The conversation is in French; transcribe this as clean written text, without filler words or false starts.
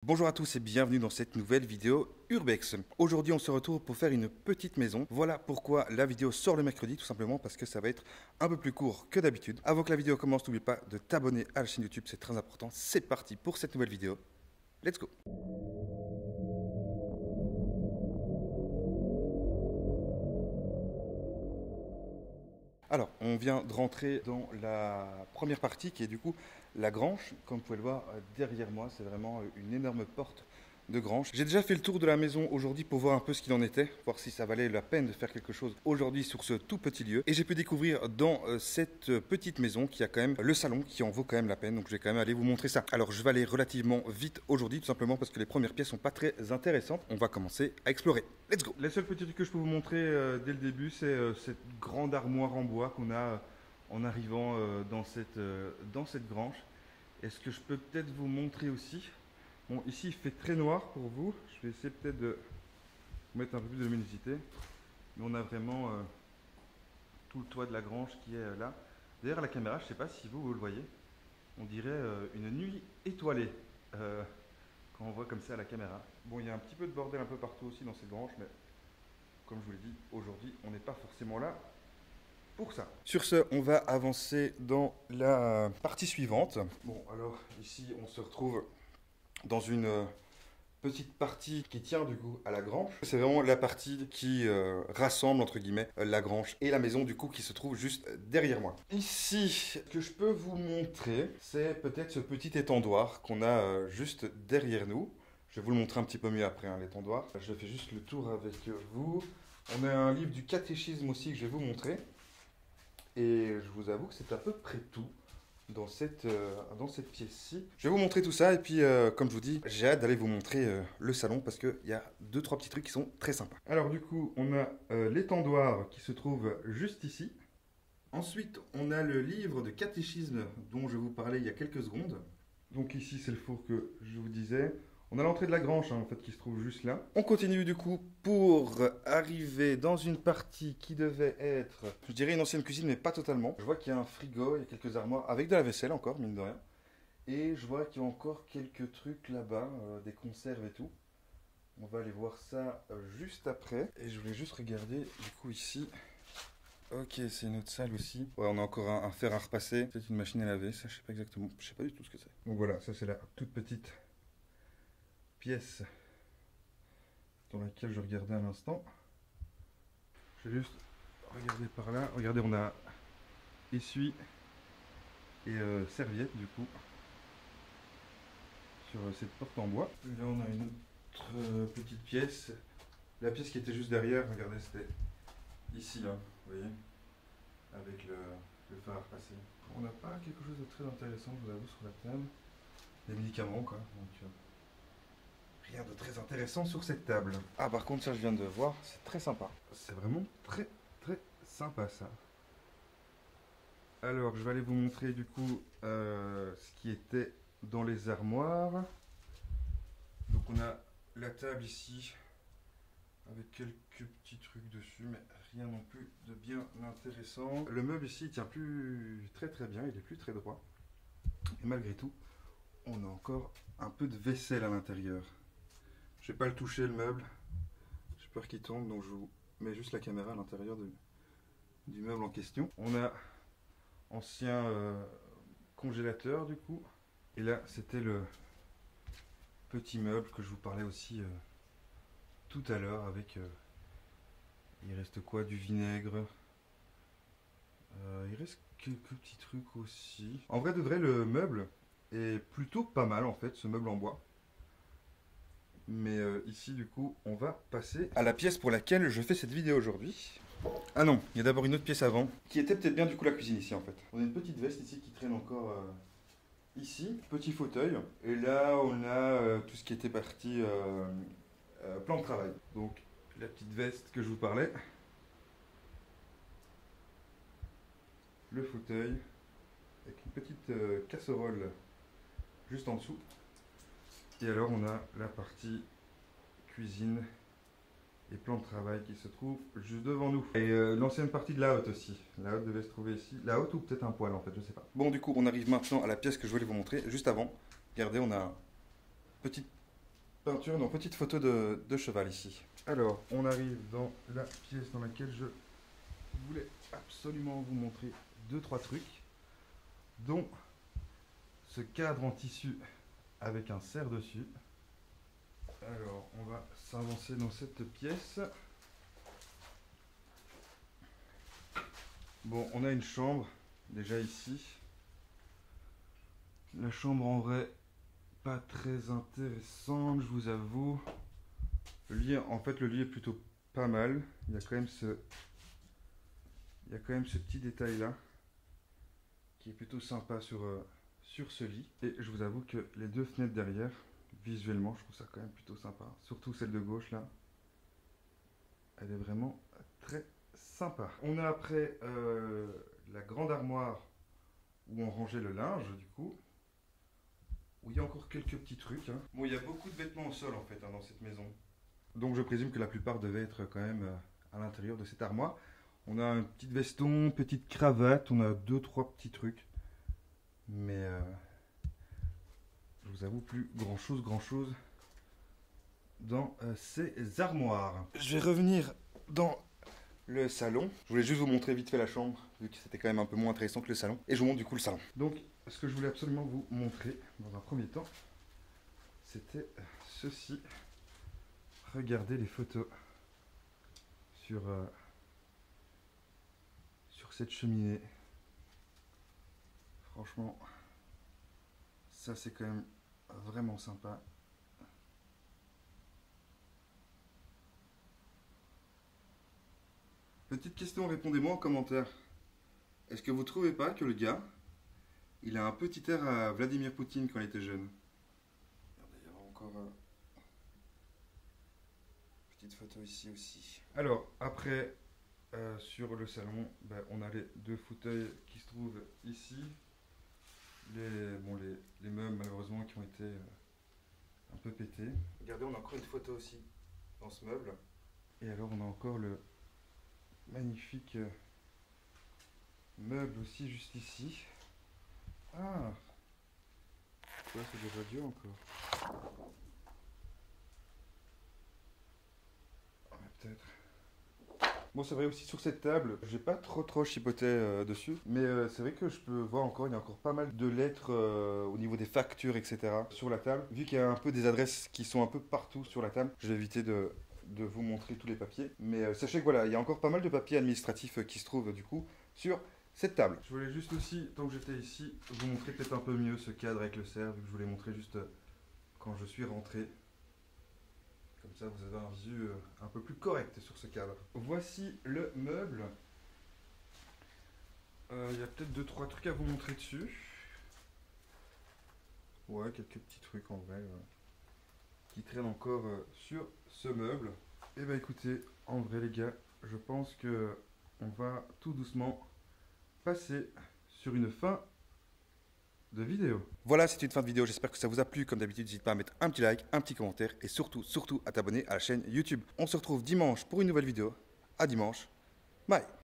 Bonjour à tous et bienvenue dans cette nouvelle vidéo Urbex. Aujourd'hui on se retrouve pour faire une petite maison. Voilà pourquoi la vidéo sort le mercredi, tout simplement parce que ça va être un peu plus court que d'habitude. Avant que la vidéo commence, n'oublie pas de t'abonner à la chaîne YouTube, c'est très important. C'est parti pour cette nouvelle vidéo. Let's go. Alors, on vient de rentrer dans la première partie qui est du coup la grange. Comme vous pouvez le voir derrière moi, c'est vraiment une énorme porte de grange. J'ai déjà fait le tour de la maison aujourd'hui pour voir un peu ce qu'il en était, voir si ça valait la peine de faire quelque chose aujourd'hui sur ce tout petit lieu. Et j'ai pu découvrir dans cette petite maison qu'il y a quand même le salon qui en vaut quand même la peine. Donc je vais quand même aller vous montrer ça. Alors je vais aller relativement vite aujourd'hui, tout simplement parce que les premières pièces sont pas très intéressantes. On va commencer à explorer. Let's go. Les seuls petits trucs que je peux vous montrer dès le début, c'est cette grande armoire en bois qu'on a en arrivant dans cette grange. Est-ce que je peux peut-être vous montrer aussi? Bon, ici il fait très noir pour vous. Je vais essayer peut-être de mettre un peu plus de luminosité. Mais on a vraiment tout le toit de la grange qui est là. Derrière la caméra, je ne sais pas si vous le voyez. On dirait une nuit étoilée quand on voit comme ça à la caméra. Bon, il y a un petit peu de bordel un peu partout aussi dans cette grange, mais comme je vous l'ai dit, aujourd'hui, on n'est pas forcément là pour ça. Sur ce, on va avancer dans la partie suivante. Bon, alors ici, on se retrouve dans une petite partie qui tient du coup à la grange. C'est vraiment la partie qui rassemble entre guillemets la grange et la maison du coup qui se trouve juste derrière moi. Ici, ce que je peux vous montrer, c'est peut-être ce petit étendoir qu'on a juste derrière nous. Je vais vous le montrer un petit peu mieux après, hein, l'étendoir. Je fais juste le tour avec vous. On a un livre du catéchisme aussi que je vais vous montrer. Et je vous avoue que c'est à peu près tout dans cette pièce-ci. Je vais vous montrer tout ça et puis comme je vous dis, j'ai hâte d'aller vous montrer le salon parce qu'il y a 2-3 petits trucs qui sont très sympas. Alors du coup, on a l'étendoir qui se trouve juste ici. Ensuite, on a le livre de catéchisme dont je vous parlais il y a quelques secondes. Donc ici, c'est le four que je vous disais. On a l'entrée de la grange, hein, en fait, qui se trouve juste là. On continue du coup pour arriver dans une partie qui devait être, je dirais une ancienne cuisine, mais pas totalement. Je vois qu'il y a un frigo, il y a quelques armoires avec de la vaisselle encore, mine de rien. Et je vois qu'il y a encore quelques trucs là-bas, des conserves et tout. On va aller voir ça juste après. Et je voulais juste regarder du coup ici. Ok, c'est une autre salle aussi. Ouais, on a encore un fer à repasser. C'est une machine à laver, ça je sais pas exactement. Je sais pas du tout ce que c'est. Donc voilà, ça c'est la toute petite pièce dans laquelle je regardais à l'instant. Je vais juste regarder par là. Regardez, on a essuie et serviette du coup sur cette porte en bois. Et là on a une autre petite pièce. La pièce qui était juste derrière, regardez, c'était ici là, vous voyez, avec le fer à repasser. On n'a pas quelque chose de très intéressant, je vous avoue, sur la table. Des médicaments quoi. Donc, rien de très intéressant sur cette table. Ah, par contre, ça, je viens de voir, c'est très sympa. C'est vraiment très, très sympa, ça. Alors, je vais aller vous montrer, du coup, ce qui était dans les armoires. Donc, on a la table ici, avec quelques petits trucs dessus, mais rien non plus de bien intéressant. Le meuble ici, il tient plus très, très bien, il est plus très droit. Et malgré tout, on a encore un peu de vaisselle à l'intérieur. Je vais pas le toucher le meuble, j'ai peur qu'il tombe, donc je vous mets juste la caméra à l'intérieur du meuble en question. On a ancien congélateur du coup, et là c'était le petit meuble que je vous parlais aussi tout à l'heure avec, il reste quoi, du vinaigre, il reste quelques petits trucs aussi. En vrai de vrai le meuble est plutôt pas mal en fait, ce meuble en bois. Mais ici, du coup, on va passer à la pièce pour laquelle je fais cette vidéo aujourd'hui. Ah non, il y a d'abord une autre pièce avant, qui était peut-être bien du coup la cuisine ici en fait. On a une petite veste ici qui traîne encore ici, petit fauteuil. Et là, on a tout ce qui était parti plan de travail. Donc, la petite veste que je vous parlais. Le fauteuil, avec une petite casserole juste en dessous. Et alors on a la partie cuisine et plan de travail qui se trouve juste devant nous. Et l'ancienne partie de la hotte aussi. La hotte devait se trouver ici. La hotte ou peut-être un poêle en fait, je sais pas. Bon du coup on arrive maintenant à la pièce que je voulais vous montrer. Juste avant, regardez, on a une petite peinture, non, petite photo de cheval ici. Alors, on arrive dans la pièce dans laquelle je voulais absolument vous montrer 2-3 trucs, dont ce cadre en tissu avec un cerf dessus. Alors, on va s'avancer dans cette pièce. Bon, on a une chambre, déjà ici. La chambre en vrai, pas très intéressante, je vous avoue. Le lit, en fait, le lit est plutôt pas mal. Il y a quand même ce petit détail là qui est plutôt sympa sur ce lit. Et je vous avoue que les deux fenêtres derrière, visuellement, je trouve ça quand même plutôt sympa. Surtout celle de gauche là. Elle est vraiment très sympa. On a après la grande armoire où on rangeait le linge du coup. Où il y a encore quelques petits trucs. Hein. Bon, il y a beaucoup de vêtements au sol en fait dans cette maison. Donc je présume que la plupart devaient être quand même à l'intérieur de cette armoire. On a un petit veston, petite cravate, on a 2-3 petits trucs. Mais je vous avoue plus grand chose dans ces armoires. Je vais revenir dans le salon. Je voulais juste vous montrer vite fait la chambre, vu que c'était quand même un peu moins intéressant que le salon. Et je vous montre du coup le salon. Donc ce que je voulais absolument vous montrer dans un premier temps, c'était ceci. Regardez les photos sur cette cheminée. Franchement, ça c'est quand même vraiment sympa. Petite question, répondez-moi en commentaire. Est-ce que vous trouvez pas que le gars, il a un petit air à Vladimir Poutine quand il était jeune? Regardez, il y a encore petite photo ici aussi. Alors, après, sur le salon, on a les deux fauteuils qui se trouvent ici. Les meubles, malheureusement, qui ont été un peu pétés. Regardez, on a encore une photo aussi dans ce meuble. Et alors, on a encore le magnifique meuble aussi juste ici. Ah, quoi, c'est des radios encore. Ah, peut-être. Bon, c'est vrai aussi sur cette table, j'ai pas trop chipoté dessus, mais c'est vrai que je peux voir encore, il y a encore pas mal de lettres au niveau des factures, etc. sur la table. Vu qu'il y a un peu des adresses qui sont un peu partout sur la table, je vais éviter de vous montrer tous les papiers. Mais sachez que voilà, il y a encore pas mal de papiers administratifs qui se trouvent du coup sur cette table. Je voulais juste aussi, tant que j'étais ici, vous montrer peut-être un peu mieux ce cadre avec le cerf, vu que je vous l'ai montré juste quand je suis rentré. Comme ça, vous avez un visu un peu plus correct sur ce cadre. Voici le meuble. Il y a peut-être 2-3 trucs à vous montrer dessus. Ouais, quelques petits trucs en vrai qui traînent encore sur ce meuble. Et bah écoutez, en vrai les gars, je pense que on va tout doucement passer sur une fin de vidéo. Voilà, c'est une fin de vidéo. J'espère que ça vous a plu. Comme d'habitude, n'hésite pas à mettre un petit like, un petit commentaire et surtout à t'abonner à la chaîne YouTube. On se retrouve dimanche pour une nouvelle vidéo. À dimanche. Bye.